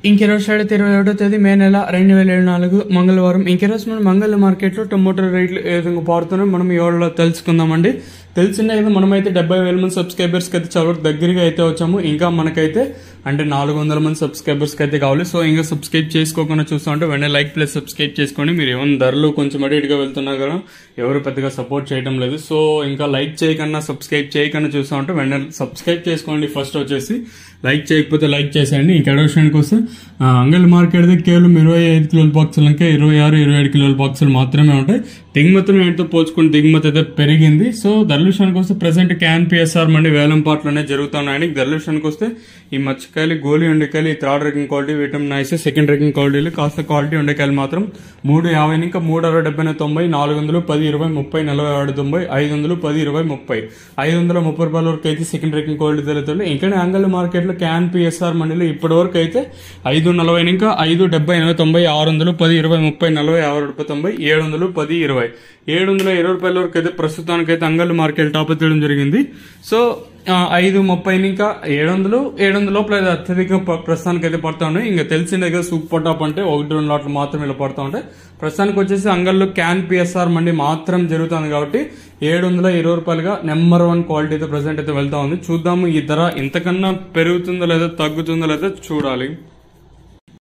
ఇంకెరోజు 21వ తేదీ మే నెల 2024 మంగళవారం. ఇంకెరోజు మనం మంగళ మార్కెట్లో టొమాటో రేట్లు ఏ విధంగా పారుతున్నాయో మనం ఈ వీడియోలో తెలుసుకుందామండి. తెలిసిందే కదా, మనమైతే 70,000 మంది సబ్స్క్రైబర్స్కి అయితే చాలా దగ్గరగా అయితే వచ్చాము. ఇంకా మనకైతే అంటే 400 మంది సబ్స్క్రైబర్స్కి అయితే కావాలి. సో ఇంకా సబ్స్క్రైబ్ చేసుకోకుండా చూస్తూ ఉంటే వెంటనే లైక్ ప్లస్ సబ్స్క్రైబ్ చేసుకోండి. మీరు ఏమైనా ధరలు కొంచెం అడిగిగా వెళ్తున్నా కదా, ఎవరు పెద్దగా సపోర్ట్ చేయడం లేదు. సో ఇంకా లైక్ చేయకన్నా సబ్స్క్రైబ్ చేయకన్నా చూస్తూ ఉంటే వెంటనే సబ్స్క్రైబ్ చేసుకోండి. ఫస్ట్ వచ్చేసి లైక్ చేయకపోతే లైక్ చేసేయండి. ఇంకా విషయానికి వస్తే అంగల్ మార్కెట్ కేవలం 25 కిలోల బాక్సులు ఇంకా 26-27 కిలోల బాక్సులు మాత్రమే ఉంటాయి. దిగుమతులు ఏంటో పోల్చుకుని దిగుమతి అయితే పెరిగింది. సో ధరల విషయానికి వస్తే ప్రెసెంట్ క్యాన్ పిఎస్ఆర్ మండి వేలం పాటలోనే జరుగుతున్నాయండి. ధరల విషయానికి వస్తే ఈ మచ్చకాయలు, గోలి ఉండకాయలు, ఈ థర్డ్ రేకింగ్ క్వాలిటీ, విటమిన్ ఐస్, సెకండ్ రేకింగ్ క్వాలిటీలు, కాస్త క్వాలిటీ ఉండకాయలు మాత్రం 350 ఇంకా 360, 90, 410, 20, 30, 40, 90, 500, 10, 20, 30, 530 రూపాయల వరకు అయితే సెకండ్ రేకింగ్ క్వాలిటీ తెలుస్తుంది. ఇంకా అంగల్ మార్కెట్ లో క్యాన్ పిఎస్ఆర్ మండీలో ఇప్పటి వరకు అయితే 540 ఇంకా 570, 80, 90, 600, 10, 20, 30, 40, 50, 90, 700, 10, 20, 720 రూపాయల వరకు అయితే ప్రస్తుతానికి అయితే అంగల్ మార్కెట్ టాప్ చేయడం జరిగింది. సో 530 ఇంకా 700 లోపల అత్యధిక ప్రస్తుతానికి అయితే పడతా ఉన్నాయి. ఇంకా తెలిసిందే కదా, సూపర్ టాప్ అంటే 1-2 లాట్లు మాత్రం ఇలా పడతా ఉంటాయి. ప్రస్తుతానికి వచ్చేసి అంగల్లో క్యాన్ పిఎస్ఆర్ మండి మాత్రం జరుగుతుంది కాబట్టి 720 రూపాయలుగా నెంబర్ 1 క్వాలిటీ అయితే ప్రెసెంట్ అయితే వెళ్తా ఉంది. చూద్దాము ఈ ధర ఇంతకన్నా పెరుగుతుందో లేదా తగ్గుతుందో లేదా చూడాలి.